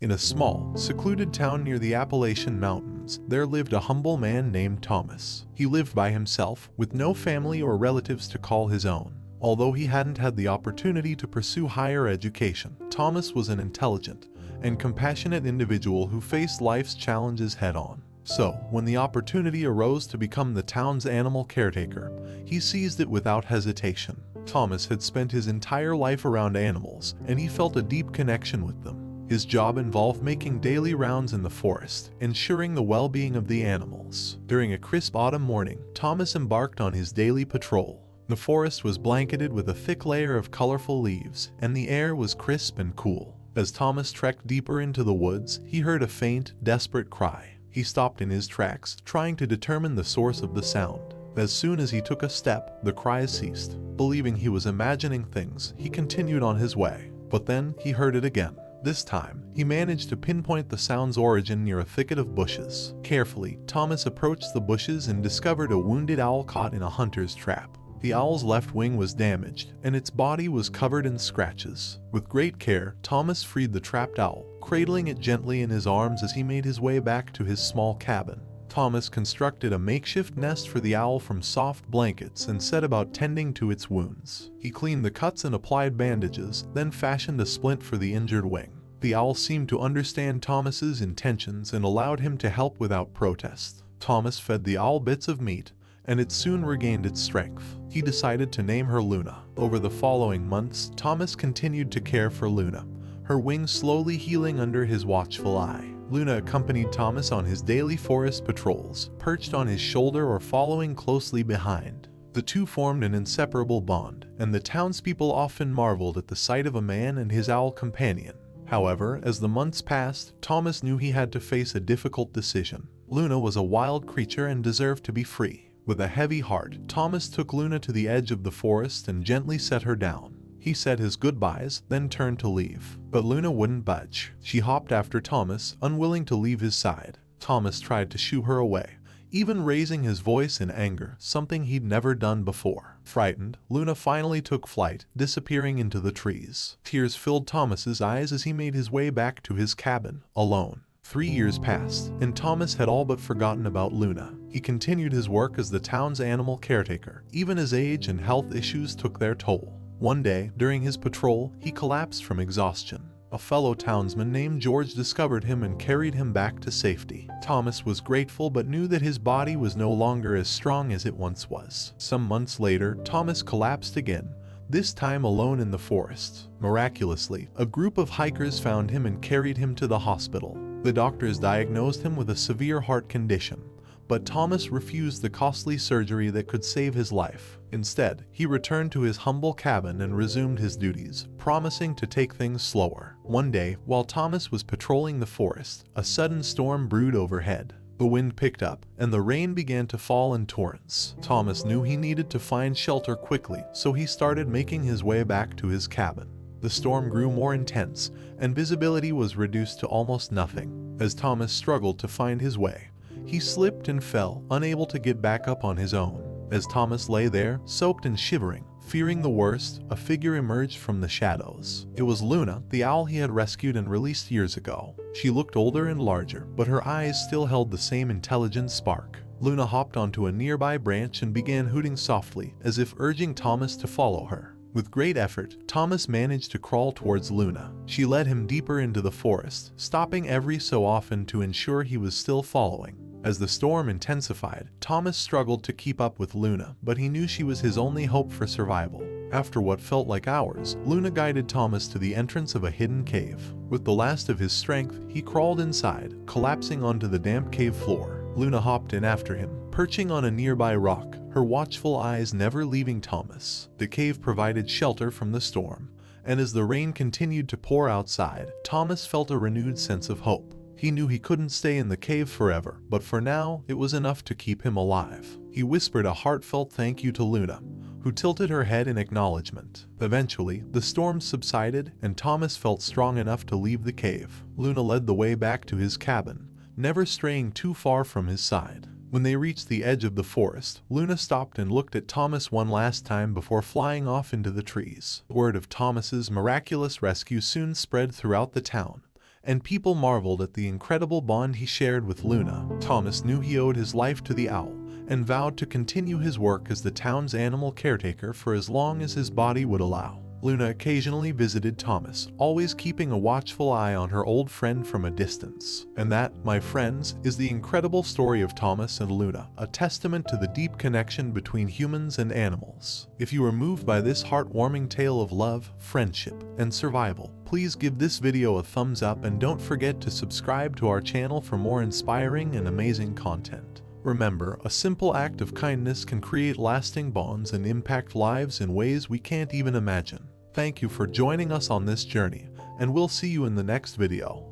In a small, secluded town near the Appalachian Mountains, there lived a humble man named Thomas. He lived by himself, with no family or relatives to call his own. Although he hadn't had the opportunity to pursue higher education, Thomas was an intelligent and compassionate individual who faced life's challenges head-on. So, when the opportunity arose to become the town's animal caretaker, he seized it without hesitation. Thomas had spent his entire life around animals, and he felt a deep connection with them. His job involved making daily rounds in the forest, ensuring the well-being of the animals. During a crisp autumn morning, Thomas embarked on his daily patrol. The forest was blanketed with a thick layer of colorful leaves, and the air was crisp and cool. As Thomas trekked deeper into the woods, he heard a faint, desperate cry. He stopped in his tracks, trying to determine the source of the sound. As soon as he took a step, the cries ceased. Believing he was imagining things, he continued on his way. But then, he heard it again. This time, he managed to pinpoint the sound's origin near a thicket of bushes. Carefully, Thomas approached the bushes and discovered a wounded owl caught in a hunter's trap. The owl's left wing was damaged, and its body was covered in scratches. With great care, Thomas freed the trapped owl, cradling it gently in his arms as he made his way back to his small cabin. Thomas constructed a makeshift nest for the owl from soft blankets and set about tending to its wounds. He cleaned the cuts and applied bandages, then fashioned a splint for the injured wing. The owl seemed to understand Thomas's intentions and allowed him to help without protest. Thomas fed the owl bits of meat, and it soon regained its strength. He decided to name her Luna. Over the following months, Thomas continued to care for Luna, her wings slowly healing under his watchful eye. Luna accompanied Thomas on his daily forest patrols, perched on his shoulder or following closely behind. The two formed an inseparable bond, and the townspeople often marveled at the sight of a man and his owl companion. However, as the months passed, Thomas knew he had to face a difficult decision. Luna was a wild creature and deserved to be free. With a heavy heart, Thomas took Luna to the edge of the forest and gently set her down. He said his goodbyes, then turned to leave. But Luna wouldn't budge. She hopped after Thomas, unwilling to leave his side. Thomas tried to shoo her away, even raising his voice in anger, something he'd never done before. Frightened, Luna finally took flight, disappearing into the trees. Tears filled Thomas's eyes as he made his way back to his cabin, alone. 3 years passed, and Thomas had all but forgotten about Luna. He continued his work as the town's animal caretaker, even as age and health issues took their toll. One day, during his patrol, he collapsed from exhaustion. A fellow townsman named George discovered him and carried him back to safety. Thomas was grateful but knew that his body was no longer as strong as it once was. Some months later, Thomas collapsed again, this time alone in the forest. Miraculously, a group of hikers found him and carried him to the hospital. The doctors diagnosed him with a severe heart condition, but Thomas refused the costly surgery that could save his life. Instead, he returned to his humble cabin and resumed his duties, promising to take things slower. One day, while Thomas was patrolling the forest, a sudden storm brewed overhead. The wind picked up, and the rain began to fall in torrents. Thomas knew he needed to find shelter quickly, so he started making his way back to his cabin. The storm grew more intense, and visibility was reduced to almost nothing. As Thomas struggled to find his way, he slipped and fell, unable to get back up on his own. As Thomas lay there, soaked and shivering, fearing the worst, a figure emerged from the shadows. It was Luna, the owl he had rescued and released years ago. She looked older and larger, but her eyes still held the same intelligent spark. Luna hopped onto a nearby branch and began hooting softly, as if urging Thomas to follow her. With great effort, Thomas managed to crawl towards Luna. She led him deeper into the forest, stopping every so often to ensure he was still following. As the storm intensified, Thomas struggled to keep up with Luna, but he knew she was his only hope for survival. After what felt like hours, Luna guided Thomas to the entrance of a hidden cave. With the last of his strength, he crawled inside, collapsing onto the damp cave floor. Luna hopped in after him, perching on a nearby rock, her watchful eyes never leaving Thomas. The cave provided shelter from the storm, and as the rain continued to pour outside, Thomas felt a renewed sense of hope. He knew he couldn't stay in the cave forever, but for now, it was enough to keep him alive. He whispered a heartfelt thank you to Luna, who tilted her head in acknowledgement. Eventually, the storm subsided, and Thomas felt strong enough to leave the cave. Luna led the way back to his cabin, never straying too far from his side. When they reached the edge of the forest, Luna stopped and looked at Thomas one last time before flying off into the trees. Word of Thomas's miraculous rescue soon spread throughout the town, and people marveled at the incredible bond he shared with Luna. Thomas knew he owed his life to the owl, and vowed to continue his work as the town's animal caretaker for as long as his body would allow. Luna occasionally visited Thomas, always keeping a watchful eye on her old friend from a distance. And that, my friends, is the incredible story of Thomas and Luna, a testament to the deep connection between humans and animals. If you are moved by this heartwarming tale of love, friendship, and survival, please give this video a thumbs up and don't forget to subscribe to our channel for more inspiring and amazing content. Remember, a simple act of kindness can create lasting bonds and impact lives in ways we can't even imagine. Thank you for joining us on this journey, and we'll see you in the next video.